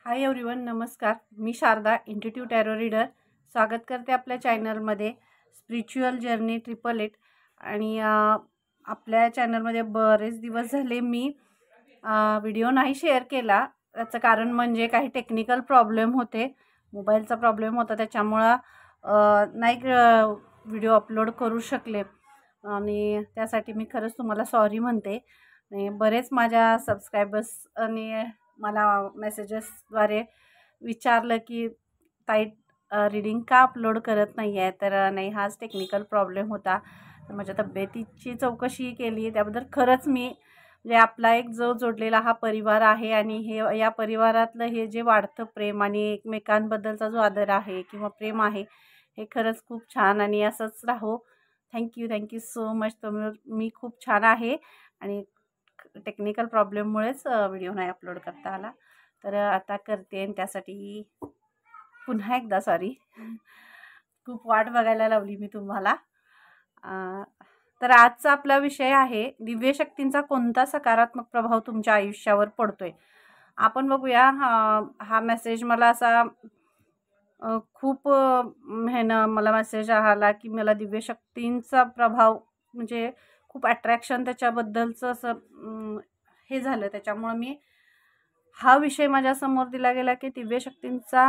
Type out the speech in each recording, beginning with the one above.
Hi everyone, नमस्कार. मी Sharda, इंट्युटिव्ह tarot reader. स्वागत करते आपल्या चॅनलमध्ये स्पिरिच्युअल जर्नी 888. आणि आपल्या चॅनलमध्ये बरेच दिवस झाले मी व्हिडिओ नाही शेअर केला. त्याचं कारण म्हणजे काही टेक्निकल प्रॉब्लेम होते, मोबाईलचा प्रॉब्लेम होता, त्याच्यामुळं नाही व्हिडिओ अपलोड करू शकले. आणि त्यासाठी मी खरंच तुम्हाला सॉरी म्हणते. आणि बरेच माझ्या सबस्क्रायबर्स आणि मला मेसेजेसद्वारे विचारलं की ताई रीडिंग का अपलोड करत नाही आहे. तर नाही, हाच टेक्निकल प्रॉब्लेम होता. तर माझ्या तब्येतीची चौकशी केली, त्याबद्दल खरंच मी म्हणजे आपला एक जो जोडलेला हा परिवार आहे आणि हे या परिवारातलं हे जे वाढतं प्रेम आणि एकमेकांबद्दलचा जो आदर आहे किंवा प्रेम आहे, हे खरंच खूप छान आणि असंच राहो. Thank you so much. मी खूप छान आहे आणि टेक्निकल प्रॉब्लेममुळेच व्हिडिओ नाही अपलोड करता आला. तर आता करते आणि त्यासाठी पुन्हा एकदा सॉरी. खूप वाट बघायला लावली मी तुम्हाला. तर आजचा आपला विषय आहे, दिव्य शक्तींचा कोणता सकारात्मक प्रभाव तुमच्या आयुष्यावर पडतोय. आपण बघूया. हा मेसेज मला असा खूप मला मेसेज आला की मला दिव्य शक्तींचा प्रभाव म्हणजे खूप अट्रॅक्शन त्याच्याबद्दलचं असं हे झालं. त्याच्यामुळं मी हा विषय माझ्यासमोर दिला गेला की दिव्य शक्तींचा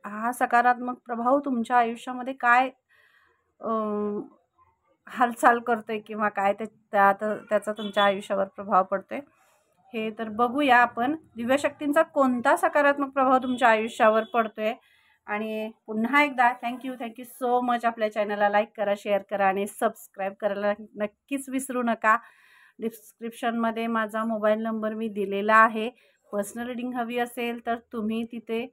हा सकारात्मक प्रभाव तुमच्या आयुष्यामध्ये काय हालचाल करतोय किंवा काय त्याचा तुमच्या आयुष्यावर प्रभाव पडतोय हे तर बघूया आपण. दिव्य शक्तींचा कोणता सकारात्मक प्रभाव तुमच्या आयुष्यावर पडतोय. आणि पुन्हा एकदा थँक्यू सो मच. आपल्या चॅनलला लाईक करा, शेअर करा आणि सबस्क्राईब करायला नक्कीच विसरू नका. डिस्क्रिप्शनमध्ये माझा मोबाईल नंबर मी दिलेला आहे. पर्सनल रीडिंग हवी असेल तर तुम्ही तिथे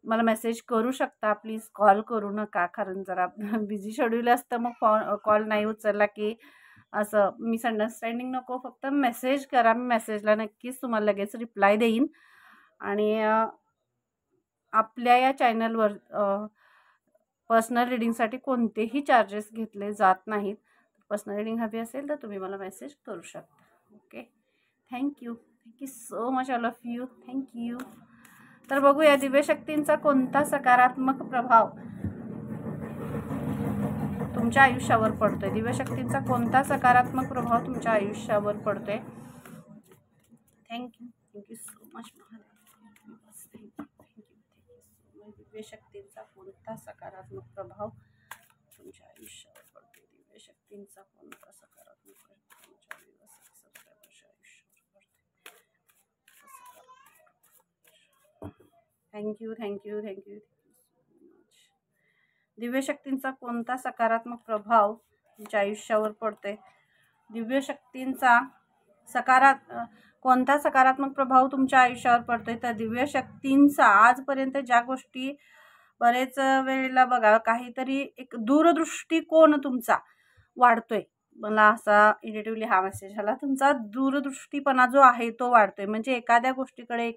मला मेसेज करू शकता. प्लीज कॉल करू नका, कारण जरा बिझी शेड्यूल असतं, मग कॉल नाही उचलला की असं मिसअंडरस्टँडिंग नको. फक्त मेसेज करा, मी मेसेजला नक्कीच तुम्हाला लगेच रिप्लाय देईन. आणि आपल्या या चॅनलवर पर्सनल रीडिंगसाठी कोणतेही चार्जेस घेतले जात नाहीत. पर्सनल रीडिंग हवी असेल तर तुम्ही मला मेसेज करू शकता. Okay, thank you so much all of you. Thank you. तर बघूया दिव्य शक्तींचा कोणता सकारात्मक प्रभाव तुमच्या आयुष्यावर पडतोय. दिव्य शक्तींचा कोणता सकारात्मक प्रभाव तुमच्या आयुष्यावर पडतोय. Thank you so much. दिव्य शक्तींचा कोणता सकारात्मक प्रभाव तुमच्या आयुष्यावर पडतोय. दिव्य शक्तींचा कोणता सकारात्मक प्रभाव तुमच्या आयुष्यावर पडतोय. थँक्यू. दिव्य शक्तींचा कोणता सकारात्मक प्रभाव तुमच्या आयुष्यावर पडतोय. दिव्य शक्तींचा कोणता सकारात्मक प्रभाव तुमच्या आयुष्यावर पडतोय. तर दिव्य शक्तींचा आजपर्यंत ज्या गोष्टी बरेच वेळेला बघा, काहीतरी एक दूरदृष्टिकोन तुमचा वाढतोय. मला असा इरिटेटिव्हली हा मेसेज आला. तुमचा दूरदृष्टीपणा जो आहे तो वाढतोय. म्हणजे एखाद्या गोष्टीकडे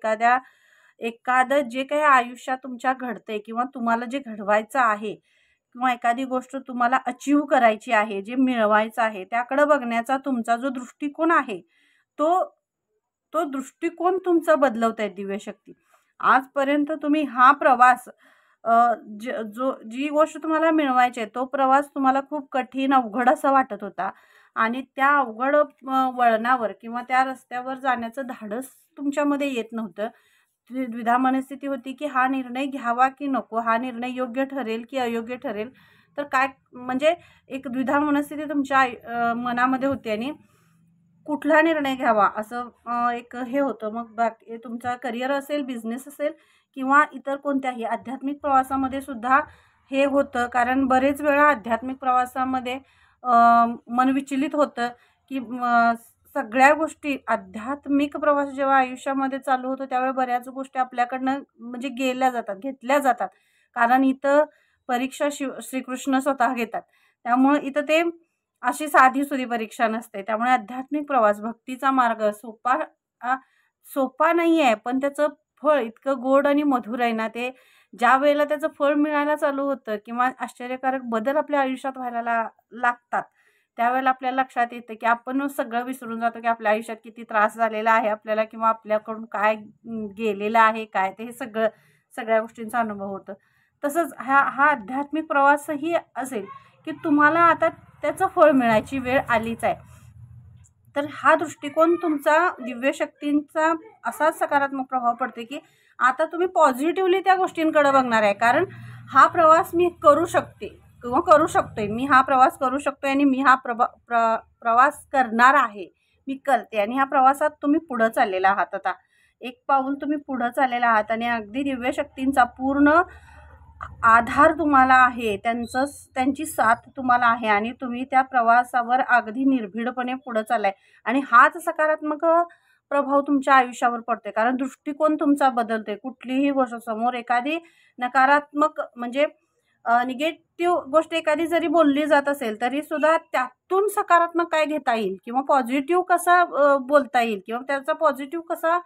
एखादं जे काही आयुष्यात तुमच्या घडतंय किंवा तुम्हाला जे घडवायचं आहे किंवा एखादी गोष्ट तुम्हाला अचीव्ह करायची आहे, जे मिळवायचं आहे, त्याकडे बघण्याचा तुमचा जो दृष्टिकोन आहे तो दृष्टिकोन तुमचा बदलवताय दिव्य शक्ती. आजपर्यंत तुम्ही हा प्रवास जी गोष्ट तुम्हाला मिळवायची आहे तो प्रवास तुम्हाला खूप कठीण, अवघड असा वाटत होता. आणि त्या अवघड वळणावर किंवा त्या रस्त्यावर जाण्याचं धाडस तुमच्यामध्ये येत नव्हतं. द्विधा मनस्थिती होती की हा निर्णय घ्यावा की नको, हा निर्णय योग्य ठरेल की अयोग्य ठरेल. तर काय म्हणजे एक द्विधा मनस्थिती तुमच्या मनामध्ये होती आणि कुठला निर्णय घ्यावा असं एक हे होतं. मग बाकी तुमचा करिअर असेल, बिझनेस असेल किंवा इतर कोणत्याही आध्यात्मिक प्रवासामध्ये सुद्धा हे होतं. कारण बरेच वेळा आध्यात्मिक प्रवासामध्ये मन विचलित होतं की सगळ्या गोष्टी आध्यात्मिक प्रवास जेव्हा आयुष्यामध्ये चालू होतो त्यावेळी बऱ्याच गोष्टी आपल्याकडनं म्हणजे घेतल्या जातात. कारण इथं परीक्षा श्रीकृष्ण स्वतः घेतात. त्यामुळे इथं ते अशी साधी सुधी परीक्षा नसते. त्यामुळे आध्यात्मिक प्रवास, भक्तीचा मार्ग सोपा नाही आहे, पण त्याचं फळ इतकं गोड आणि मधुर आहे ना. ते ज्या वेळेला त्याचं फळ मिळायला चालू होतं किंवा आश्चर्यकारक बदल आपल्या आयुष्यात व्हायला लागतात त्यावेळेला आपल्याला लक्षात येतं की आपण सगळं विसरून जातो की आपल्या आयुष्यात किती त्रास झालेला आहे आपल्याला, किंवा आपल्याकडून काय गेलेलं आहे काय, ते हे सगळ्या गोष्टींचा अनुभव होतं. तसंच हा आध्यात्मिक प्रवासही असेल की तुम्हाला आता त्याचं फळ मिळायची वेळ आलीच आहे. तर हा दृष्टिकोन तुमचा दिव्यशक्तींचा असाच सकारात्मक प्रभाव पडते की आता तुम्ही पॉझिटिव्हली त्या गोष्टींकडे बघणार आहे. कारण हा प्रवास मी करू शकते किंवा करू शकतोय, मी हा प्रवास करू शकतोय आणि मी हा प्रवास करणार आहे, मी करते. आणि ह्या प्रवासात तुम्ही पुढं चाललेला आहात. आता एक पाऊल तुम्ही पुढं चाललेला आहात आणि अगदी दिव्यशक्तींचा पूर्ण आधार तुम्हाला आहे, त्यांची साथ तुम्हाला आहे आणि तुम्ही त्या प्रवासावर अगदी निर्भीडपणे पुढे चाललाय. आणि हाच सकारात्मक प्रभाव तुमच्या आयुष्यावर पडते. कारण दृष्टिकोन तुमचा बदलते. कुठलीही गोष्ट समोर एखादी नकारात्मक म्हणजे निगेटिव्ह गोष्ट एखादी जरी बोलली जात असेल तरी सुद्धा त्यातून सकारात्मक काय घेता येईल किंवा पॉझिटिव्ह कसा बोलता येईल किंवा त्याचा पॉझिटिव्ह कसा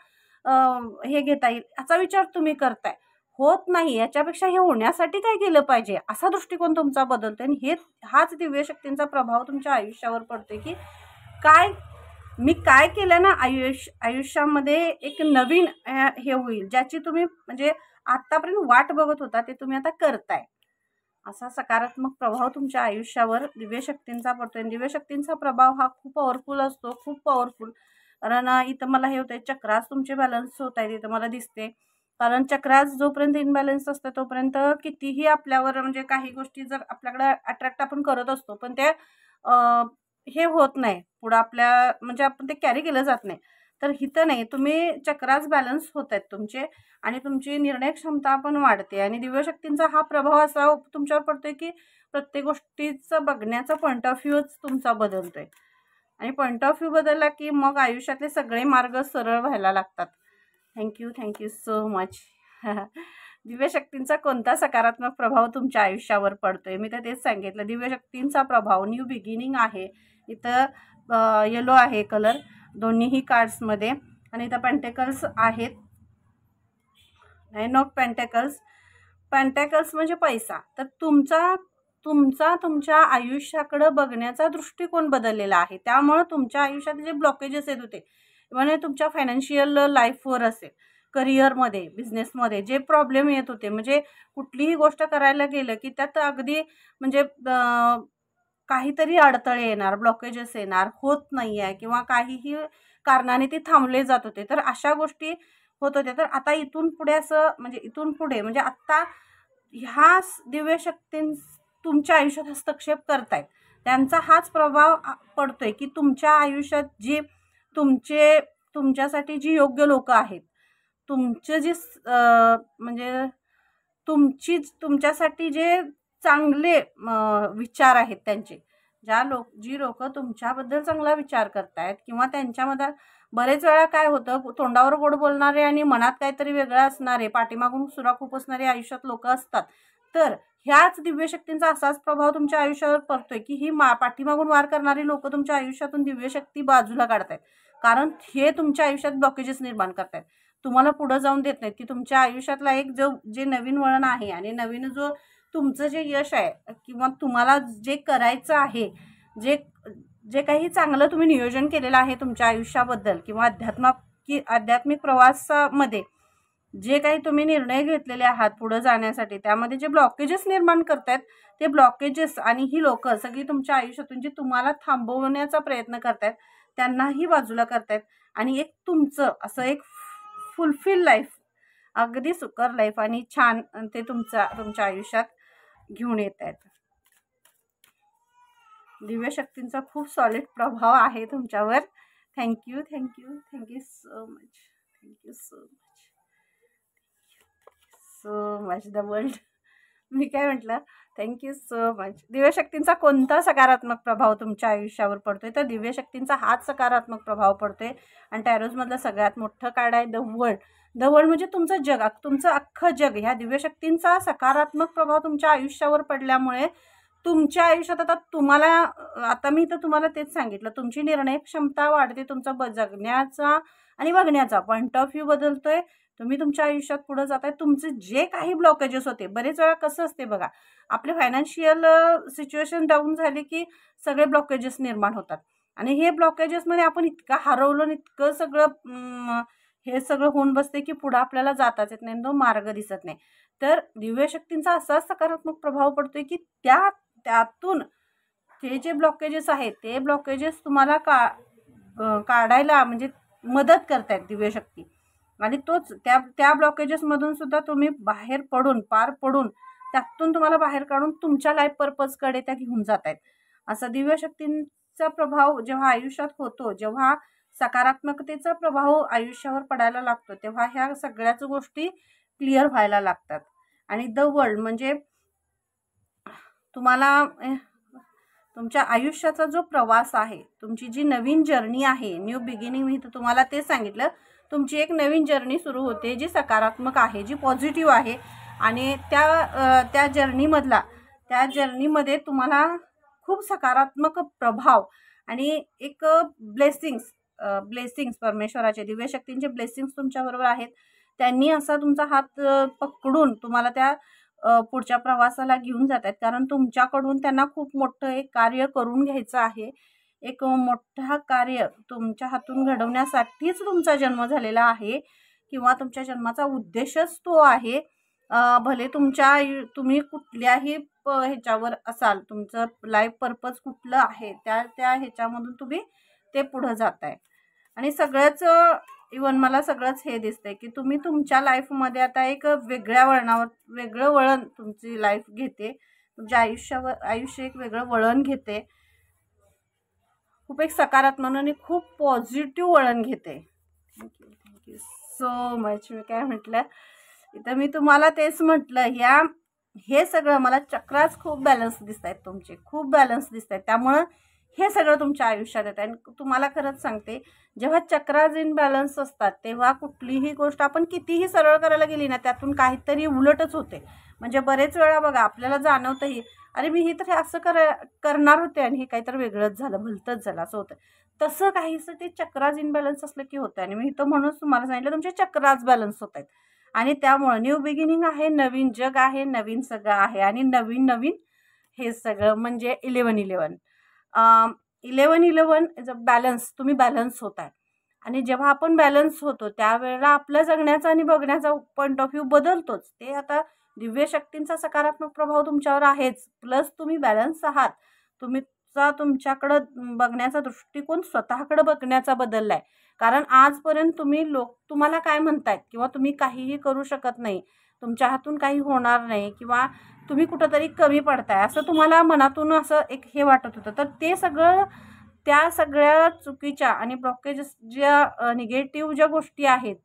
हे घेता येईल याचा विचार तुम्ही करताय. होत नाही याच्यापेक्षा हे होण्यासाठी काय केलं पाहिजे असा दृष्टिकोन तुमचा बदलतो. आणि हाच दिव्यशक्तींचा प्रभाव तुमच्या आयुष्यावर पडतो की मी काय केलं ना आयुष्यामध्ये एक नवीन हे होईल, ज्याची तुम्ही म्हणजे आतापर्यंत वाट बघत होता ते तुम्ही आता करताय. असा सकारात्मक प्रभाव तुमच्या आयुष्यावर दिव्यशक्तींचा पडतो. आणि दिव्यशक्तींचा प्रभाव हा खूप पॉवरफुल असतो, खूप पॉवरफुल. कारण इथं मला हे होतंय चक्रास तुमचे बॅलन्स होत आहेत इथं मला दिसते. कारण चक्रास जोपर्यंत इनबॅलन्स असतं तोपर्यंत कितीही आपल्यावर म्हणजे काही गोष्टी जर आपल्याकडे अट्रॅक्ट आपण करत असतो पण ते हे होत नाही पुढं आपल्या म्हणजे आपण ते कॅरी केलं जात नाही. तर इथं नाही, तुम्ही चक्रास बॅलन्स होत आहेत तुमचे आणि तुमची निर्णय क्षमता पण वाढते. आणि दिव्यशक्तींचा हा प्रभाव असा तुमच्यावर पडतोय की प्रत्येक गोष्टीचं बघण्याचा पॉईंट ऑफ व्ह्यूच तुमचा बदलतोय. आणि पॉईंट ऑफ व्ह्यू बदलला की मग आयुष्यातले सगळे मार्ग सरळ व्हायला लागतात. Thank you so much. दिव्यशक्तींचा कोणता सकारात्मक प्रभाव तुमच्या आयुष्यावर पडतोय मी तर तेच सांगितलं. दिव्यशक्तींचा प्रभाव न्यू बिगिनिंग आहे. इथं येलो आहे कलर दोन्हीही कार्ड्समध्ये. आणि इथं पेंटेकल्स आहेत, नाईन ऑफ पेंटेकल्स म्हणजे पैसा. तर तुमच्या आयुष्याकडे बघण्याचा दृष्टिकोन बदललेला आहे. त्यामुळे तुमच्या आयुष्यात जे ब्लॉकेजेस येत होते म्हणजे तुमच्या फायनान्शियल लाईफवर असेल, करिअरमध्ये, बिझनेसमध्ये जे प्रॉब्लेम येत होते, म्हणजे कुठलीही गोष्ट करायला गेलं की त्यात अगदी म्हणजे काहीतरी अडथळे येणार, ब्लॉकेजेस येणार, होत नाही आहे किंवा काहीही कारणाने ते थांबले जात होते. तर अशा गोष्टी होत होत्या. तर आता इथून पुढे म्हणजे आत्ता ह्या दिव्यशक्ती तुमच्या आयुष्यात हस्तक्षेप करतायत. त्यांचा हाच प्रभाव पडतोय की तुमच्या आयुष्यात जी तुमच्यासाठी जी योग्य लोक आहेत, तुमचे जे म्हणजे तुमच्यासाठी जे चांगले विचार आहेत, त्यांचे जी लोक तुमच्याबद्दल चांगला विचार करतायत किंवा त्यांच्यामध्ये बरेच वेळा काय होतं, तोंडावर गोड बोलणारे आणि मनात काहीतरी वेगळं असणारे, पाठीमागून सुराखूप असणारे आयुष्यात लोक असतात. तर ह्याच दिव्यशक्तींचा असाच प्रभाव तुमच्या आयुष्यावर पडतोय की ही पाठीमागून वार करणारी लोक तुमच्या आयुष्यातून दिव्यशक्ती बाजूला काढतायत. कारण हे तुमच्या आयुष्यात ब्लॉकेजेस निर्माण करतायत, तुम्हाला पुढे जाऊन देत नाहीत. की तुमच्या आयुष्यातला एक जे नवीन वळण आहे आणि नवीन जो तुमचं जे यश आहे किंवा तुम्हाला जे करायचं आहे, जे काही चांगलं तुम्ही नियोजन केलेलं आहे तुमच्या आयुष्याबद्दल किंवा आध्यात्मिक प्रवासामध्ये जे काही तुम्ही निर्णय घेतलेले आहात पुढे जाण्यासाठी, त्यामध्ये जे ब्लॉकेजेस निर्माण करतायत ते ब्लॉकेजेस आणि ही लोक सगळी तुमच्या आयुष्यातून जे तुम्हाला थांबवण्याचा प्रयत्न करतायत त्यांनाही बाजूला करतायत. आणि एक तुमचं असं एक फुलफिल लाईफ, अगदी सुकर लाईफ आणि छान ते तुमच्या आयुष्यात घेऊन येत आहेत. दिव्यशक्तींचा खूप सॉलिड प्रभाव आहे तुमच्यावर. Thank you so much the world. मी काय म्हटलं, थँक्यू सो मच. दिव्यशक्तींचा कोणता सकारात्मक प्रभाव तुमच्या आयुष्यावर पडतोय तर दिव्यशक्तींचा हाच सकारात्मक प्रभाव पडतोय. आणि टॅरोजमधलं सगळ्यात मोठं कार्ड आहे द वर्ल्ड म्हणजे तुमचं जग, तुमचं अख्खं जग. ह्या दिव्यशक्तींचा सकारात्मक प्रभाव तुमच्या आयुष्यावर पडल्यामुळे तुमच्या आयुष्यात आता मी तर तुम्हाला तेच सांगितलं, तुमची निर्णय क्षमता वाढते, तुमचा जगण्याचा आणि बघण्याचा पॉईंट ऑफ व्ह्यू बदलतोय, तुम्ही तुमच्या आयुष्यात पुढे जाताय. तुमचे जे काही ब्लॉकेजेस होते, बरेच वेळा कसं असते बघा, आपले फायनान्शियल सिच्युएशन डाऊन झाली की सगळे ब्लॉकेजेस निर्माण होतात आणि हे ब्लॉकेजेसमध्ये आपण इतकं हरवलं, इतकं सगळं हे सगळं होऊन बसते की पुढे आपल्याला जाताच येत नाही, तो मार्ग दिसत नाही. तर दिव्यशक्तींचा असा सकारात्मक प्रभाव पडतोय की त्यातून ते जे ब्लॉकेजेस आहेत ते ब्लॉकेजेस तुम्हाला काढायला म्हणजे मदत करतायत दिव्यशक्ती. आणि तोच त्या ब्लॉकेजेसमधून सुद्धा तुम्ही पार पडून त्यातून तुम्हाला बाहेर काढून तुमच्या लाईफ पर्पजकडे त्या घेऊन जात आहेत. असा दिव्यशक्तींचा प्रभाव जेव्हा आयुष्यात होतो, जेव्हा सकारात्मकतेचा प्रभाव आयुष्यावर पडायला लागतो, तेव्हा ह्या सगळ्याच गोष्टी क्लिअर व्हायला लागतात. आणि द वर्ल्ड म्हणजे तुम्हाला तुमच्या आयुष्याचा जो प्रवास आहे, तुमची जी नवीन जर्नी आहे, न्यू बिगिनिंग, मी तर तुम्हाला ते सांगितलं. तुमची एक नवीन जर्नी सुरू होते जी सकारात्मक आहे, जी पॉझिटिव्ह आहे. आणि त्या जर्नीमध्ये तुम्हाला खूप सकारात्मक प्रभाव आणि एक ब्लेसिंग्स परमेश्वराचे, दिव्यशक्तींचे ब्लेसिंग्स तुमच्याबरोबर आहेत. त्यांनी असा तुमचा हात पकडून तुम्हाला त्या पुढच्या प्रवासाला घेऊन जात आहेत. कारण तुमच्याकडून त्यांना खूप मोठं एक कार्य करून घ्यायचं आहे. एक मोठा कार्य तुमच्या हातून घडवण्यासाठीच तुमचा जन्म झालेला आहे किंवा तुमच्या जन्माचा उद्देशच तो आहे. भले तुम्ही कुठल्याही ह्याच्यावर असाल, तुमचं लाईफ पर्पज कुठलं आहे, त्या ह्याच्यामधून तुम्ही ते पुढं जाताय. आणि सगळंच इवन मला सगळंच हे दिसतंय की तुम्ही तुमच्या लाईफमध्ये आता एक वेगळं वळण तुमची लाईफ घेते. तुमच्या आयुष्य एक वेगळं वळण घेते, खूप एक सकारात्मक आणि खूप पॉझिटिव्ह वळण घेते. Thank you so much. मी काय म्हटलं इथं, मी तुम्हाला तेच म्हटलं, हे सगळं मला चक्राच खूप बॅलन्स दिसत आहेत, तुमचे खूप बॅलन्स दिसत आहेत. त्यामुळं हे सगळं तुमच्या आयुष्यात येतं. आणि तुम्हाला खरंच सांगते, जेव्हा चक्राज इन बॅलन्स असतात तेव्हा कुठलीही गोष्ट आपण कितीही सरळ करायला गेली ना, त्यातून काहीतरी उलटच होते. म्हणजे बरेच वेळा बघा आपल्याला जाणवतंही, अरे मी हे तर असं करणार होते आणि हे काहीतरी वेगळंच झालं, भलतंच झालं, असं होतं. तसं काहीसं ते चक्राज इन बॅलन्स असलं की होतं. आणि मी इथं म्हणूनच तुम्हाला सांगितलं तुमचे चक्राज बॅलन्स होत आहेत. आणि त्यामुळं न्यू बिगिनिंग आहे, नवीन जग आहे, नवीन सगळं आहे. आणि नवीन हे सगळं म्हणजे 11-11 इज अ बॅलन्स. तुम्ही बॅलन्स होत आहे. आणि जेव्हा आपण बॅलन्स होतो त्यावेळेला आपलं जगण्याचा आणि बघण्याचा पॉईंट ऑफ व्ह्यू बदलतोच. ते आता दिव्यशक्तींचा सकारात्मक प्रभाव तुमच्यावर आहेच, प्लस तुम्ही बॅलन्स आहात. तुमच्याकडं बघण्याचा दृष्टिकोन स्वतःकडे बघण्याचा बदलला आहे. कारण आजपर्यंत तुम्हाला काय म्हणतायत किंवा तुम्ही काहीही करू शकत नाही, तुमच्या हातून काही होणार नाही किंवा तुम्ही कुठंतरी कमी पडताय, असं तुम्हाला मनातून असं एक हे वाटत होतं. तर ते सगळं, त्या सगळ्या चुकीच्या आणि ब्लॉकेजेस, ज्या निगेटिव्ह ज्या गोष्टी आहेत,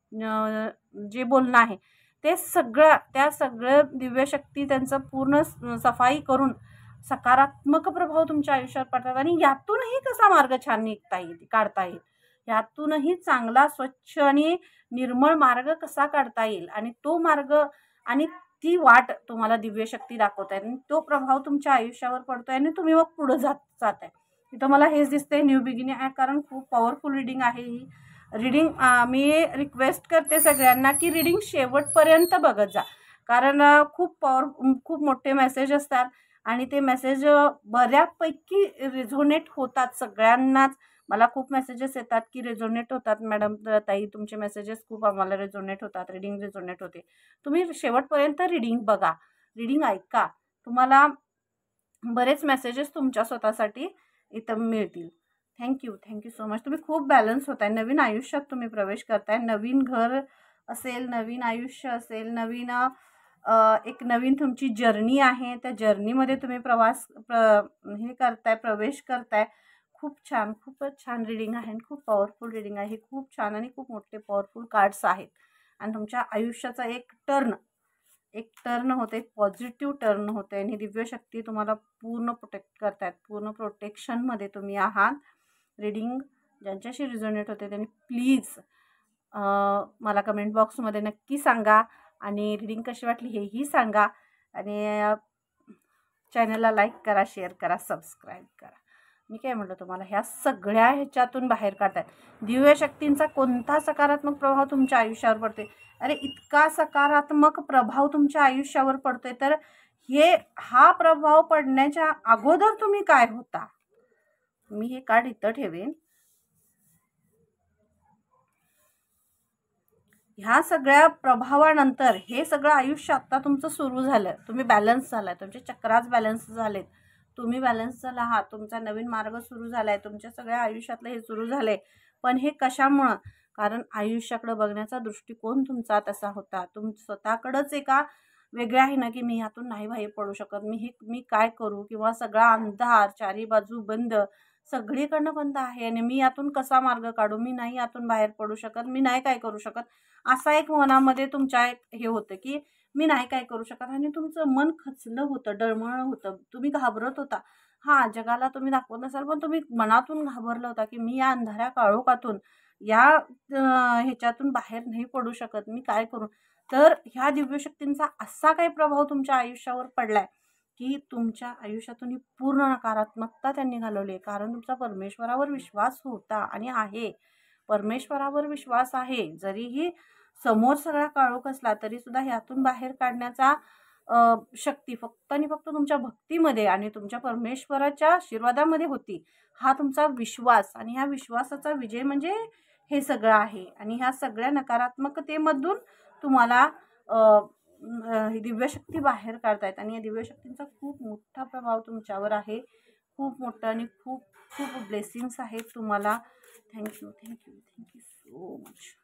जे बोलणं आहे, त्या सगळं दिव्यशक्ती त्यांचं पूर्ण सफाई करून सकारात्मक प्रभाव तुमच्या आयुष्यात पडतात. आणि यातूनही कसा मार्ग छान काढता येईल, यातूनही चांगला स्वच्छ आणि निर्मळ मार्ग कसा काढता येईल, आणि तो मार्ग आणि ती वाट तुम्हाला दिव्यशक्ती दाखवत आहे. आणि तो प्रभाव तुमच्या आयुष्यावर पडतोय आणि तुम्ही मग पुढे जात आहे. इथं मला हेच दिसतंय, न्यू बिगिनिंग आहे. कारण खूप पॉवरफुल रीडिंग आहे ही रीडिंग. मी रिक्वेस्ट करते सगळ्यांना की रीडिंग शेवटपर्यंत बघत जा. कारण खूप मोठे मेसेज असतात आणि ते मेसेज बऱ्यापैकी रिझोनेट होतात सगळ्यांनाच. मला खूप मेसेजेस येतात की रिझोनेट होतात, मॅडम ताई तुमचे मेसेजेस खूप आम्हाला रिझोनेट होतात, रीडिंग रिझोनेट होते. तुम्ही शेवटपर्यंत रीडिंग बघा, रीडिंग ऐका, तुम्हाला बरेच मेसेजेस तुमच्या स्वतःसाठी इथं मिळतील. Thank you so much. तुम्ही खूप बॅलन्स होत आहे, नवीन आयुष्यात तुम्ही प्रवेश करताय. नवीन घर असेल, नवीन आयुष्य असेल, एक नवीन तुमची जर्नी आहे. त्या जर्नीमध्ये तुम्ही प्रवेश करताय. खूपच छान रीडिंग आहे, खूप पॉवरफुल रीडिंग आहे. खूप छान आणि खूप मोठे पॉवरफुल कार्ड्स आहेत. आणि तुमच्या आयुष्याचा एक टर्न होते, पॉझिटिव्ह टर्न होते. आणि दिव्यशक्ती तुम्हाला पूर्ण प्रोटेक्ट करतायत, पूर्ण प्रोटेक्शनमध्ये तुम्ही आहात. रीडिंग ज्यांच्याशी रिझोनेट होते त्यांनी प्लीज मला कमेंट बॉक्समध्ये नक्की सांगा. आणि रीडिंग कशी वाटली हेही सांगा. आणि चॅनलला लाईक करा, शेअर करा, सबस्क्राईब करा. मी काय म्हटलं तुम्हाला, ह्या सगळ्या ह्याच्यातून बाहेर काढतात. दिव्य शक्तींचा कोणता सकारात्मक प्रभाव तुमच्या आयुष्यावर पडतोय? अरे इतका सकारात्मक प्रभाव तुमच्या आयुष्यावर पडतोय, तर हा प्रभाव पडण्याच्या अगोदर तुम्ही काय होता? मी हे कार्ड इथं ठेवेन. ह्या सगळ्या प्रभावानंतर हे सगळं आयुष्य आता तुमचं सुरू झालं. तुम्ही बॅलन्स झालाय, तुमचे चक्राच बॅलन्स झालेत, तुम्ही बॅलन्स झाला आहात, तुमचा नवीन मार्ग सुरू झालाय, तुमच्या सगळ्या आयुष्यातलं हे सुरू झालंय. पण हे कशामुळं? कारण आयुष्याकडे बघण्याचा दृष्टिकोन तुमचा तसा होता. स्वतःकडंच एका वेगळ्या आहे ना, की मी ह्यातून नाही बाहेर पडू शकत, मी काय करू, किंवा सगळा अंधार, चारी बाजू बंद, सगळीकडनं बंद आहे आणि मी यातून कसा मार्ग काढू, मी नाही यातून बाहेर पडू शकत, मी नाही काय करू शकत, असा एक मनामध्ये तुमच्या हे होतं की मी नाही काय करू शकत. आणि तुमचं मन खचलं होतं, डळमळलं होतं, तुम्ही घाबरत होता. हां, जगाला तुम्ही दाखवत नसाल, पण तुम्ही मनातून घाबरला होता की मी या अंधाऱ्या काळोखातून, या ह्याच्यातून बाहेर नाही पडू शकत, मी काय करू? तर ह्या दिव्यशक्तींचा असा काही प्रभाव तुमच्या आयुष्यावर पडलाय की तुमच्या आयुष्यातून ही पूर्ण नकारात्मकता त्यांनी घालवली. कारण तुमचा परमेश्वरावर विश्वास होता आणि आहे, परमेश्वरावर विश्वास आहे. जरीही समोर सगळा काळोख असला तरी सुद्धा ह्यातून बाहेर काढण्याचा शक्ती फक्त आणि फक्त तुमच्या भक्तीमध्ये आणि तुमच्या परमेश्वराच्या आशीर्वादामध्ये होती. हा तुमचा विश्वास, आणि ह्या विश्वासाचा विजय म्हणजे हे सगळं आहे. आणि ह्या सगळ्या नकारात्मकतेमधून तुम्हाला ही दिव्यशक्ती बाहेर काढतायत. आणि या दिव्यशक्तींचा खूप मोठा प्रभाव तुमच्यावर आहे, खूप मोठा, आणि खूप खूप ब्लेसिंग्स आहेत तुम्हाला. Thank you thank you thank you so much,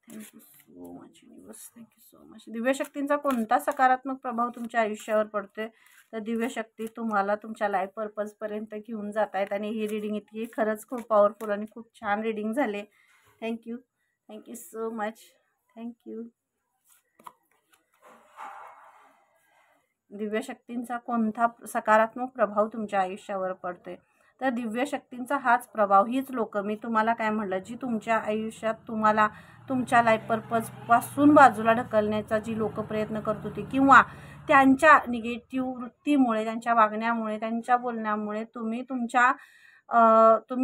thank you so much universe, thank you so much. दिव्यशक्तींचा कोणता सकारात्मक प्रभाव तुमच्या आयुष्यावर पडतोय? तर दिव्यशक्ती तुम्हाला तुमच्या लाईफ पर्पजपर्यंत घेऊन जात आहेत. आणि ही रिडिंग इतकी खरंच खूप पॉवरफुल आणि खूप छान रिडिंग झाले. Thank you thank you so much, thank you. दिव्यशक्तींचा कोणता सकारात्मक प्रभाव तुमच्या आयुष्यावर पडतोय? तर दिव्यशक्तींचा हाच प्रभाव, हीच लोक, मी तुम्हाला काय म्हटलं, जी तुमच्या आयुष्यात तुम्हाला तुमच्या लाईफ पर्पजपासून बाजूला ढकलण्याचा जी लोक प्रयत्न करत होती, किंवा त्यांच्या निगेटिव्ह वृत्तीमुळे, त्यांच्या वागण्यामुळे, त्यांच्या बोलण्यामुळे तुम्ही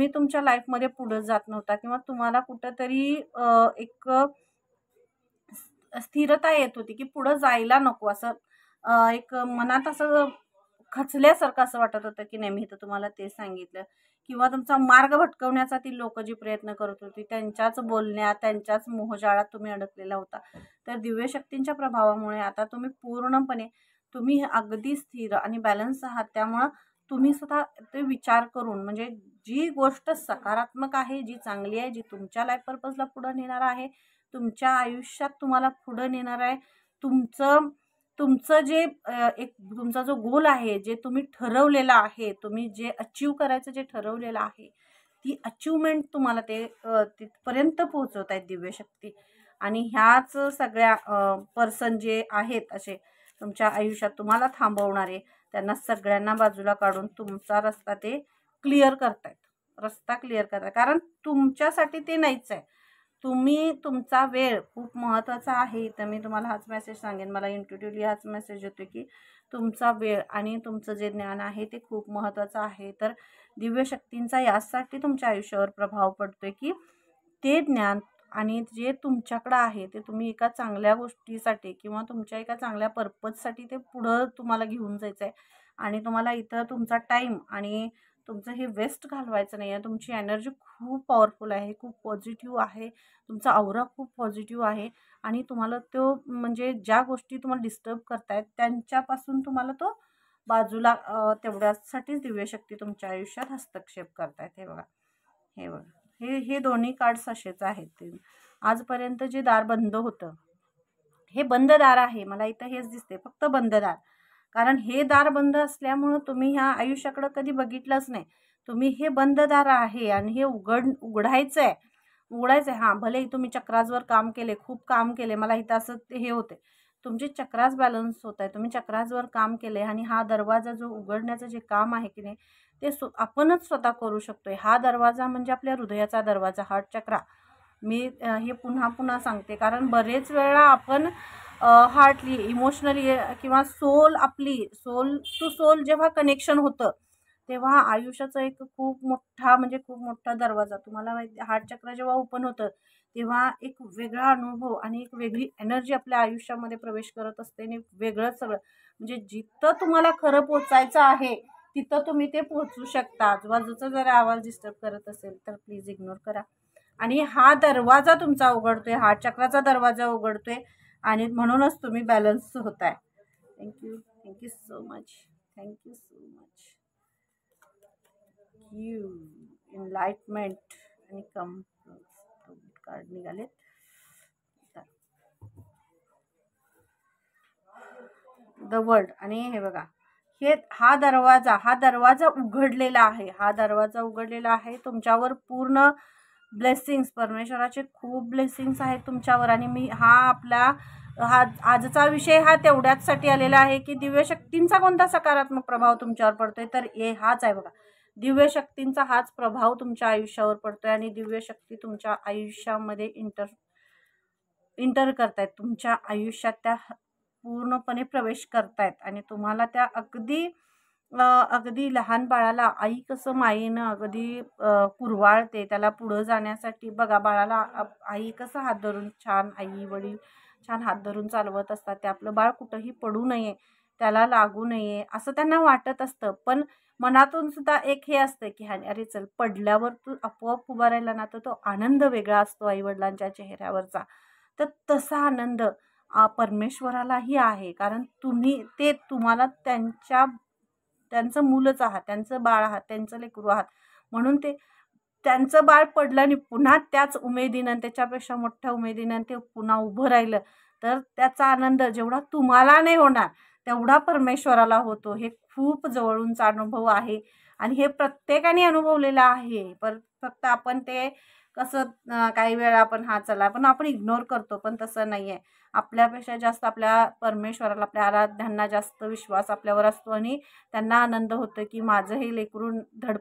तुमच्या लाईफमध्ये पुढे जात नव्हता, किंवा तुम्हाला कुठंतरी एक स्थिरता येत होती की पुढं जायला नको, असं एक मनात असं खचल्यासारखं असं वाटत होतं की नाही, मी तर तुम्हाला ते सांगितलं. किंवा तुमचा मार्ग भटकवण्याचा ती लोक जी प्रयत्न करत होती, त्यांच्याच बोलण्यात, त्यांच्याच मोहजाळात तुम्ही अडकलेला होता. तर दिव्यशक्तींच्या प्रभावामुळे आता तुम्ही अगदी स्थिर आणि बॅलन्स आहात. त्यामुळं तुम्ही स्वतः ते विचार करून, म्हणजे जी गोष्ट सकारात्मक आहे, जी चांगली आहे, जी तुमच्या लाईफ पर्पजला पुढं नेणार आहे, तुमच्या आयुष्यात तुम्हाला पुढं नेणार आहे, तुमचं जे तुमचा जो गोल आहे, जे तुम्ही ठरवलेला आहे, तुम्ही जे अचीव करायचं जे ठरवलेलं आहे, ती अचीवमेंट तुम्हाला ते तिथपर्यंत पोहोचवत आहेत दिव्यशक्ती. आणि ह्याच सगळ्या पर्सन जे आहेत असे तुमच्या आयुष्यात तुम्हाला थांबवणारे, त्यांना सगळ्यांना बाजूला काढून तुमचा रस्ता ते क्लिअर करतायत, रस्ता क्लिअर करतायत. कारण तुमच्यासाठी ते नाहीच आहे. तुमचा वेळ खूप महत्त्वाचा आहे. तर मी तुम्हाला हाच मेसेज सांगेन, मला इंट्युटिव्हली हाच मेसेज येतो की तुमचा वेळ आणि तुमचं जे ज्ञान आहे ते खूप महत्त्वाचं आहे. तर दिव्यशक्तींचा यासाठी तुमच्या आयुष्यावर प्रभाव पडतोय की ते ज्ञान आणि जे तुमच्याकडं आहे ते तुम्ही एका चांगल्या गोष्टीसाठी किंवा तुमच्या एका चांगल्या पर्पजसाठी ते पुढं तुम्हाला घेऊन जायचं आहे. आणि तुम्हाला इथं तुमचा टाईम आणि तुमचं हे वेस्ट घालवायचं नाही आहे. तुमची एनर्जी खूप पॉवरफुल आहे, खूप पॉझिटिव्ह आहे, तुमचा औरा खूप पॉझिटिव्ह आहे. आणि तुम्हाला तो म्हणजे ज्या गोष्टी तुम्हाला डिस्टर्ब करतायत त्यांच्यापासून तुम्हाला तो बाजूला तेवढ्यासाठीच दिव्यशक्ती तुमच्या आयुष्यात हस्तक्षेप करतायत. हे बघा, हे बघा, हे दोन्ही कार्ड्स असेच आहेत. ते आजपर्यंत जे दार बंद होतं, हे बंद दार आहे. मला इथं हेच दिसते, फक्त बंद दार. कारण हे दार बंद असल्यामुळं तुम्ही ह्या आयुष्याकडं कधी बघितलंच नाही. तुम्ही हे बंद दार आहे आणि हे उघडायचं आहे. हां, भले तुम्ही चक्रासवर काम केले, खूप काम केले, मला इथं असं हे होते, तुमचे चक्रास बॅलन्स होत आहे, तुम्ही चक्रासवर काम केले आणि हा दरवाजा जो उघडण्याचं जे काम आहे की नाही ते आपणच स्वतः करू शकतोय. हा दरवाजा म्हणजे आपल्या हृदयाचा दरवाजा, हार्ट चक्रा. मी हे पुन्हा पुन्हा सांगते, कारण बरेच वेळा आपण हार्टली, इमोशनली किंवा सोल टू सोल जेव्हा कनेक्शन होतं तेव्हा आयुष्याचा एक खूप मोठा म्हणजे खूप मोठा दरवाजा तुम्हाला माहिती हार्ट चक्र जेव्हा ओपन होतं तेव्हा एक वेगळा अनुभव आणि एक वेगळी एनर्जी आपल्या आयुष्यामध्ये प्रवेश करत असते आणि वेगळंच सगळं म्हणजे जिथं तुम्हाला खरं पोचायचं आहे तिथं तुम्ही ते पोहोचू शकता. आजूबाजूचा जर आवाज डिस्टर्ब करत असेल तर प्लीज इग्नोर करा. आणि हा दरवाजा तुमचा उघडतोय, हार्ट चक्राचा दरवाजा उघडतोय आणि म्हणूनच तुम्ही बॅलन्स होताय. Thank you so much. Thank you so much. You enlightenment आणि कम कार्ड निघाले. द वर्ल्ड आणि हे बघा हा दरवाजा उघडलेला आहे. हा दरवाजा उघडलेला आहे तुमच्यावर पूर्ण ब्लेसिंग्स परमेश्वराचे खूप ब्लेसिंग्स आहेत तुमच्यावर. आणि मी आजचा विषय हा तेवढ्याचसाठी आलेला आहे की दिव्यशक्तींचा कोणता सकारात्मक प्रभाव तुमच्यावर पडतोय तर हाच आहे बघा. दिव्यशक्तींचा हाच प्रभाव तुमच्या आयुष्यावर पडतोय आणि दिव्यशक्ती तुमच्या आयुष्यामध्ये इंटर करतायत, तुमच्या आयुष्यात त्या पूर्णपणे प्रवेश करतायत आणि तुम्हाला त्या अगदी लहान बाळाला आई कसं मायेनं अगदी कुरवाळते त्याला पुढं जाण्यासाठी. बघा बाळाला आई कसं हात धरून छान आई वडील छान हात धरून चालवत असतात. ते आपलं बाळ कुठंही पडू नये, त्याला लागू नये असं त्यांना वाटत असतं. पण मनातून सुद्धा एक हे असतं की अरे चल पडल्यावर तू आपोआप उभा राहिला ना तर तो आनंद वेगळा असतो आईवडिलांच्या चेहऱ्यावरचा. तर तसा आनंद परमेश्वरालाही आहे. कारण तुम्हाला त्यांचं मूलच आहात, त्यांचं बाळ आहात, त्यांचं लेकरू आहात. म्हणून त्यांचं बाळ पडलं आणि पुन्हा त्याच उमेदीनं त्याच्यापेक्षा मोठ्या उमेदीनं ते पुन्हा उभं राहिलं तर त्याचा आनंद जेवढा तुम्हाला नाही होणार तेवढा परमेश्वराला होतो. हे खूप जवळूनचा अनुभव आहे आणि हे प्रत्येकाने अनुभवलेलं आहे. फक्त आपण ते कसं काही वेळा आपण इग्नोर करतो. पण तसं नाही आहे. आपल्यापेक्षा जास्त आपल्या परमेश्वराला आपल्या आराध्यांना जास्त विश्वास आपल्यावर असतो आणि त्यांना आनंद होतो की माझं हे लेकरून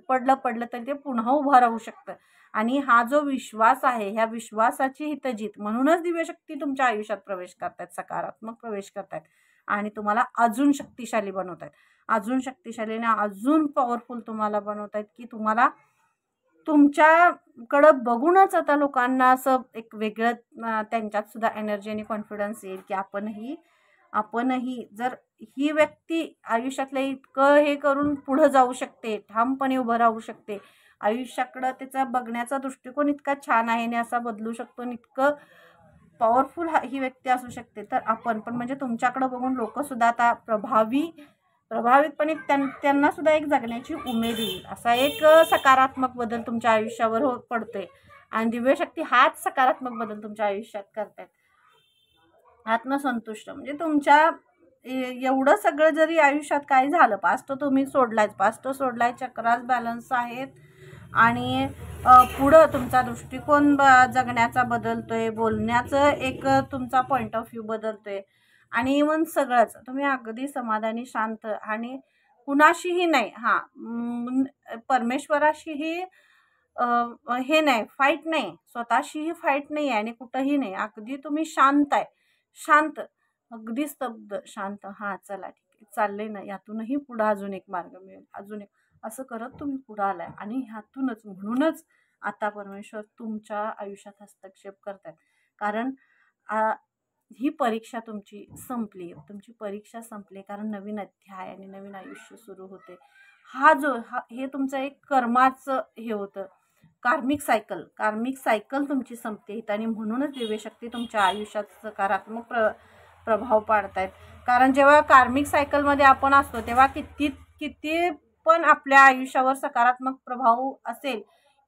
पडलं तरी ते पुन्हा उभं राहू शकतं. आणि हा जो विश्वास आहे ह्या विश्वासाची हितजीत म्हणूनच दिव्यशक्ती तुमच्या आयुष्यात प्रवेश करतात, सकारात्मक प्रवेश करतात आणि तुम्हाला अजून शक्तिशाली बनवतात, अजून शक्तिशाली आणि अजून पॉवरफुल तुम्हाला बनवतात की तुम्हाला तुमच्याकडं बघूनच आता लोकांना असं एक वेगळं त्यांच्यात सुद्धा एनर्जी आणि कॉन्फिडन्स येईल की आपणही जर ही व्यक्ती आयुष्यातलं इतकं हे करून पुढं जाऊ शकते, ठामपणे उभं राहू शकते, आयुष्याकडं त्याचा बघण्याचा दृष्टिकोन इतका छान आहे आणि असा बदलू शकतो आणि इतकं पॉवरफुल ही व्यक्ती असू शकते तर आपण पण म्हणजे तुमच्याकडं बघून लोक सुद्धा आता प्रभावितपणे त्यांना सुद्धा एक जगण्याची उमेद येईल. असा एक सकारात्मक बदल तुमच्या आयुष्यावर पडतोय आणि दिव्यशक्ती हाच सकारात्मक बदल तुमच्या आयुष्यात करतात. आत्मसंतुष्ट म्हणजे तुमच्या एवढं सगळं जरी आयुष्यात काय झालं पास्ट तुम्ही सोडलाय, चक्रास बॅलन्स आहेत आणि पुढं तुमचा दृष्टिकोन जगण्याचा बदलतोय, बोलण्याचं एक तुमचा पॉईंट ऑफ व्ह्यू बदलतोय आणि इव्हन सगळंच तुम्ही अगदी समाधानी शांत आणि कुणाशीही नाही परमेश्वराशीही हे नाही फाईट नाही, स्वतःशीही फाईट नाही आणि कुठंही नाही, अगदी तुम्ही शांत अगदी स्तब्ध शांत. चला ठीक आहे चाललंय ना, यातूनही पुढं अजून एक मार्ग मिळेल, अजून एक असं करत तुम्ही पुढं आलाय आणि ह्यातूनच म्हणूनच आता परमेश्वर तुमच्या आयुष्यात हस्तक्षेप करतात. कारण ही परीक्षा तुमची परीक्षा संपली कारण नवीन अध्याय आणि नवीन आयुष्य सुरू होते. हे तुमचं एक कर्माचं हे होतं, कार्मिक सायकल तुमची संपते आणि म्हणूनच दिव्यशक्ती तुमच्या आयुष्यात सकारात्मक प्रभाव पाडतायत. कारण जेव्हा कार्मिक सायकलमध्ये आपण असतो तेव्हा किती पण आपल्या आयुष्यावर सकारात्मक प्रभाव असेल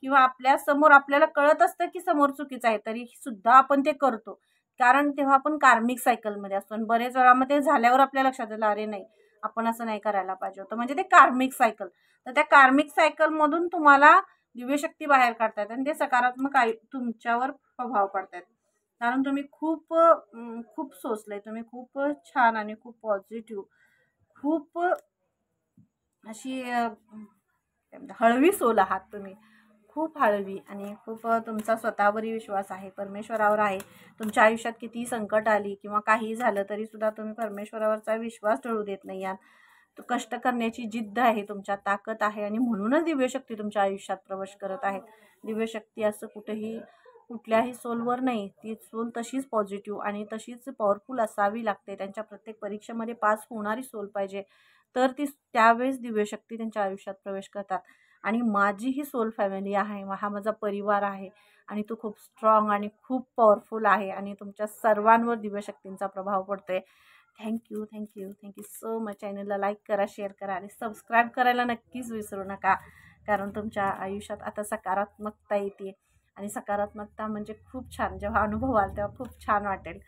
किंवा आपल्या समोर आपल्याला कळत असतं की समोर चुकीचं आहे तरी सुद्धा आपण ते करतो. कारण तेव्हा आपण कार्मिक सायकलमध्ये असतो आणि बरेच वेळा मग ते झाल्यावर आपल्या लक्षात आलं अरे नाही आपण असं नाही करायला पाहिजे होतं, म्हणजे ते कार्मिक सायकल. तर त्या कार्मिक सायकलमधून तुम्हाला दिव्यशक्ती बाहेर काढतात आणि ते सकारात्मक तुमच्यावर प्रभाव पडतात. कारण तुम्ही खूप सोचलंय, तुम्ही खूप छान आणि खूप पॉझिटिव्ह, खूप अशी हळवी सोल आहात तुम्ही, खूप हळवी आणि खूप तुमचा स्वतःवरही विश्वास आहे, परमेश्वरावर आहे. तुमच्या आयुष्यात किती संकट आली किंवा काही झालं तरी सुद्धा तुम्ही परमेश्वरावरचा विश्वास टळू देत नाही आहात. कष्ट करण्याची जिद्द आहे, तुमच्या ताकद आहे आणि म्हणूनच दिव्यशक्ती तुमच्या आयुष्यात प्रवेश करत आहे. दिव्यशक्ती असं कुठल्याही सोलवर नाही, ती सोल तशीच पॉझिटिव्ह आणि तशीच पॉवरफुल असावी लागते. त्यांच्या प्रत्येक परीक्षेमध्ये पास होणारी सोल पाहिजे, तर ती त्यावेळेस दिव्यशक्ती त्यांच्या आयुष्यात प्रवेश करतात. आणि माझी ही सोल फॅमिली आहे, हा माझा परिवार आहे आणि तो खूप स्ट्रॉंग आणि खूप पॉवरफुल आहे आणि तुमच्या सर्वांवर दिव्यशक्तींचा प्रभाव पडतोय. Thank you thank you thank you so much. चॅनलला लाईक करा, शेअर करा आणि सबस्क्राईब करायला नक्कीच विसरू नका, कारण तुमच्या आयुष्यात आता सकारात्मकता येते आणि सकारात्मकता म्हणजे खूप छान. जेव्हा अनुभव आला तेव्हा खूप छान वाटेल,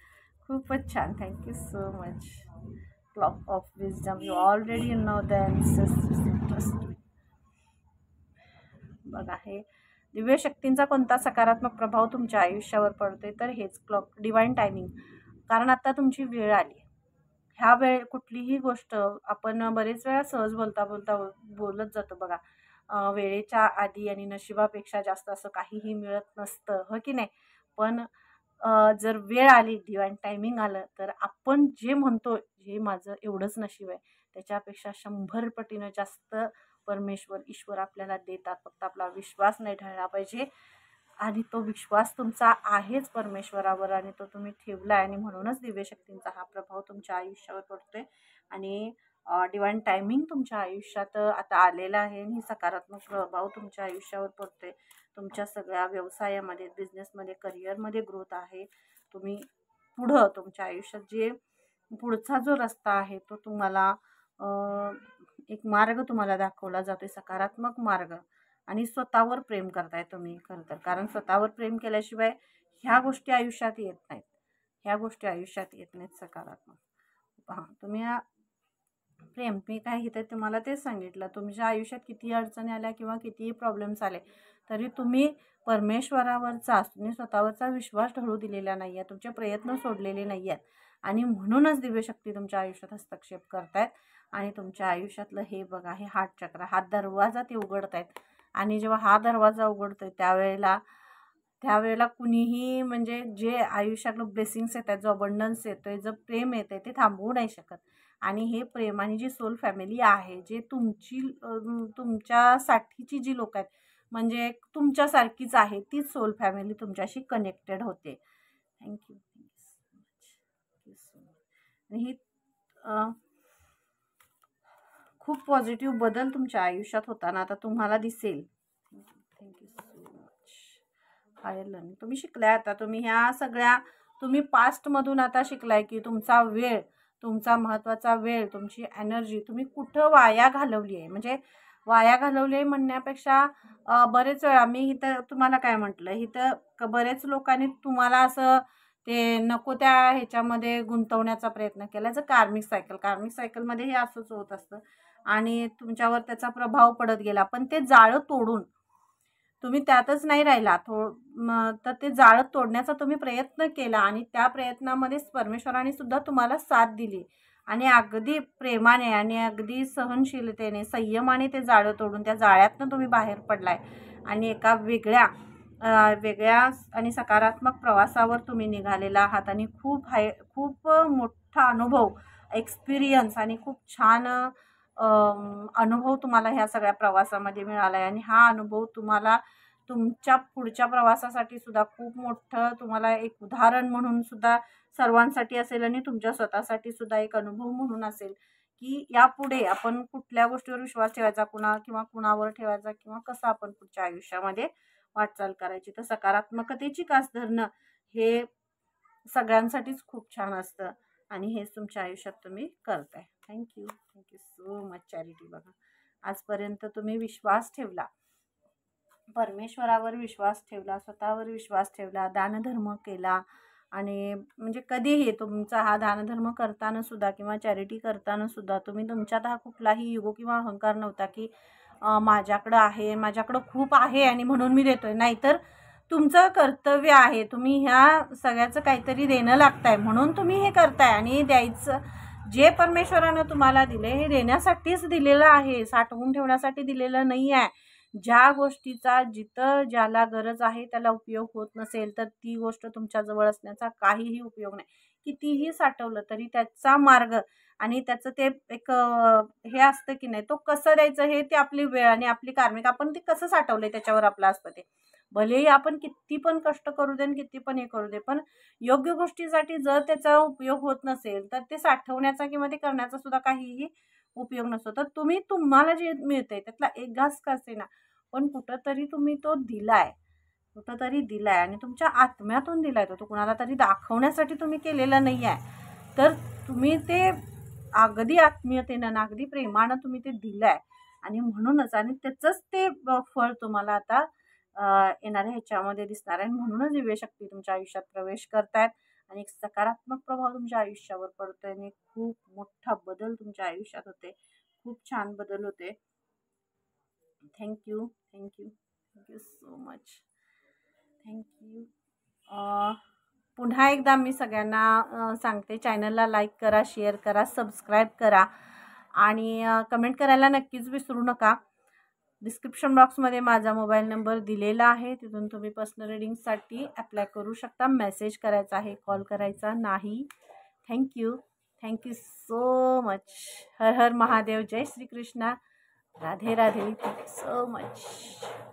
खूपच छान. Thank you so much. Clock of wisdom, you already know the answers. बघा, हे दिव्य शक्तींचा कोणता सकारात्मक प्रभाव तुमच्या आयुष्यावर पडतोय, तर हेच क्लॉक, डिवाइन टायमिंग. कारण आता तुमची वेळ आली. ह्या वेळ कुठलीही गोष्ट आपण बरेच वेळा सहज बोलता बोलत जातो बघा, वेळेच्या आधी आणि नशिबापेक्षा जास्त असं काहीही मिळत नसतं, हो की नाही. पण जर वेळ आली, डिवाइन टायमिंग आलं, तर आपण जे म्हणतो, हे माझं एवढंच नशीब आहे, त्याच्यापेक्षा 100 पटीनं जास्त परमेश्वर, ईश्वर आपल्याला देतात. फक्त आपला विश्वास नाही ढळला पाहिजे आणि तो विश्वास तुमचा आहेच परमेश्वरावर आणि तो तुम्ही ठेवला आहे आणि म्हणूनच दिव्यशक्तींचा हा प्रभाव तुमच्या आयुष्यावर पडतोय आणि डिवाइन टायमिंग तुमच्या आयुष्यात आता आलेला आहे आणि सकारात्मक प्रभाव तुमच्या आयुष्यावर पडतोय. तुमच्या सगळ्या व्यवसायामध्ये, बिझनेसमध्ये, करिअरमध्ये ग्रोथ आहे. तुम्ही पुढं तुमच्या आयुष्यात जे पुढचा जो रस्ता आहे तो तुम्हाला एक मार्ग तुम्हाला दाखवला जातोय, सकारात्मक मार्ग. आणि स्वतःवर प्रेम करताय तुम्ही खरं तर, कारण स्वतःवर प्रेम केल्याशिवाय ह्या गोष्टी आयुष्यात येत नाहीत, ह्या गोष्टी आयुष्यात येत नाहीत सकारात्मक. हां, तुम्ही प्रेम, मी काय इथे तुम्हाला तेच सांगितलं, तुमच्या आयुष्यात किती अडचणी आल्या किंवा कितीही प्रॉब्लेम्स आले तरी तुम्ही परमेश्वरावरचा, तुम्ही स्वतःवरचा विश्वास ढळू दिलेला नाही आहे, तुमचे प्रयत्न सोडलेले नाही आहेत आणि म्हणूनच दिव्यशक्ती तुमच्या आयुष्यात हस्तक्षेप करतायत. आणि तुमच्या आयुष्यातलं हे बघा, हे हार्ट चक्र, हा दरवाजा ते उघडतायत आणि जेव्हा हा दरवाजा उघडतोय त्यावेळेला कुणीही, म्हणजे जे आयुष्यातलं ब्लेसिंग्स येतात, जो अबंडन्स येतोय, जो प्रेम येतंय, ते थांबवू नाही शकत. आणि हे प्रेम आणि जी सोल फॅमिली आहे, जे तुमच्यासाठीची जी लोक आहेत, म्हणजे तुमच्यासारखीच आहे, तीच सोल फॅमिली तुमच्याशी कनेक्टेड होते. Thank you so much. आणि ही खूप पॉझिटिव्ह बदल तुमच्या आयुष्यात होताना आता तुम्हाला दिसेल. Thank you so much. Higher learning तुम्ही शिकलाय, आता तुम्ही ह्या सगळ्या, तुम्ही पास्टमधून आता शिकलाय की तुमचा वेळ, तुमचा महत्त्वाचा वेळ, तुमची एनर्जी तुम्ही कुठं वाया घालवली आहे. म्हणजे वाया घालवली आहे म्हणण्यापेक्षा बरेच वेळा मी इथं तुम्हाला काय म्हटलं, इथं बरेच लोकांनी तुम्हाला असं ते नको त्या ह्याच्यामध्ये गुंतवण्याचा प्रयत्न केला. जर कार्मिक सायकलमध्ये हे असंच होत असतं आणि तुमच्यावर त्याचा प्रभाव पडत गेला. पण ते जाळं तोडून तुम्ही त्यातच नाही राहिला, तर ते जाळं तोडण्याचा तुम्ही प्रयत्न केला आणि त्या प्रयत्नामध्ये परमेश्वराने सुद्धा तुम्हाला साथ दिली आणि अगदी प्रेमाने आणि अगदी सहनशीलतेने, संयमाने ते जाळं तोडून त्या जाळ्यातनं तुम्ही बाहेर पडलाय आणि एका वेगळ्या आणि सकारात्मक प्रवासावर तुम्ही निघालेला आहात आणि खूप मोठा अनुभव, एक्सपिरियन्स आणि खूप छान अनुभव तुम्हाला ह्या सगळ्या प्रवासामध्ये मिळाला आहे आणि हा अनुभव तुम्हाला तुमच्या पुढच्या प्रवासासाठी सुद्धा खूप मोठं, तुम्हाला एक उदाहरण म्हणून सुद्धा सर्वांसाठी असेल आणि तुमच्या स्वतःसाठी सुद्धा एक अनुभव म्हणून असेल की यापुढे आपण कुठल्या गोष्टीवर विश्वास ठेवायचा, कुणावर ठेवायचा किंवा कसं आपण पुढच्या आयुष्यामध्ये वाटचाल करायची. तर सकारात्मकतेची कास धरणं हे सगळ्यांसाठीच खूप छान असतं आणि हेच तुमच्या आयुष्यात तुम्ही करताय. Thank you so much charity. बघा, आजपर्यंत तुम्ही विश्वास ठेवला, परमेश्वरावर विश्वास ठेवला, स्वतःवर विश्वास ठेवला, दानधर्म केला आणि म्हणजे कधीही तुमचा हा दानधर्म करताना सुद्धा किंवा चॅरिटी करताना सुद्धा तुम्ही तुमच्यात हा कुठलाही युगो किंवा अहंकार नव्हता की माझ्याकडं खूप आहे आणि म्हणून मी देतोय. नाहीतर तुमचं कर्तव्य आहे, तुम्ही ह्या सगळ्याचं काहीतरी देणं लागतंय म्हणून तुम्ही हे करताय आणि द्यायचं. जे परमेश्वरानं तुम्हाला दिले हे देण्यासाठीच दिलेलं आहे, साठवून ठेवण्यासाठी दिलेलं नाही आहे. ज्या गोष्टीचा ज्याला गरज आहे त्याला उपयोग होत नसेल तर ती गोष्ट तुमच्याजवळ असण्याचा काहीही उपयोग नाही. कितीही साठवलं तरी त्याचा मार्ग आणि त्याचं ते एक हे असतं की नाही, तो कसं द्यायचं हे ते आपली वेळ आणि आपली कार्मिक आपण ते कसं साठवलंय त्याच्यावर आपलं असतं ते. भलेही आपण किती पण कष्ट करू दे आणि किती पण हे करू दे, पण योग्य गोष्टीसाठी जर त्याचा उपयोग होत नसेल तर ते साठवण्याचा किंवा ते करण्याचा सुद्धा काहीही उपयोग नसतो. तर तुम्हाला जे मिळतंय त्यातला एक घास का असेना, पण कुठंतरी तुम्ही तो दिलाय, कुठंतरी दिलाय आणि तुमच्या आत्म्यातून दिलाय तो कुणाला तरी दाखवण्यासाठी तुम्ही केलेला नाही आहे. तर तुम्ही ते अगदी आत्मीयतेनं ना अगदी प्रेमानं तुम्ही ते दिलंय आणि म्हणूनच आणि त्याचंच ते फळ तुम्हाला आता येणाऱ्या ह्याच्यामध्ये दिसणार आहे. म्हणूनच दिव्यशक्ती तुमच्या आयुष्यात प्रवेश करतायत आणि एक सकारात्मक प्रभाव तुमच्या आयुष्यावर पडतोय आणि खूप मोठा बदल तुमच्या आयुष्यात होते. खूप छान बदल होते. Thank you, thank you, thank you so much. Thank you. पुन्हा एकदा मी सगळ्यांना सांगते, चॅनलला लाईक करा, शेअर करा, सबस्क्राईब करा आणि कमेंट करायला नक्कीच विसरू नका. डिस्क्रिप्शन बॉक्समध्ये माझा मोबाईल नंबर दिलेला आहे, तिथून तुम्ही पर्सनल रीडिंगसाठी अप्लाय करू शकता. मेसेज करायचा आहे, कॉल करायचा नाही. Thank you, thank you so much. हर हर महादेव, जय Shrikrishna, Radhe Radhe, thank you so much.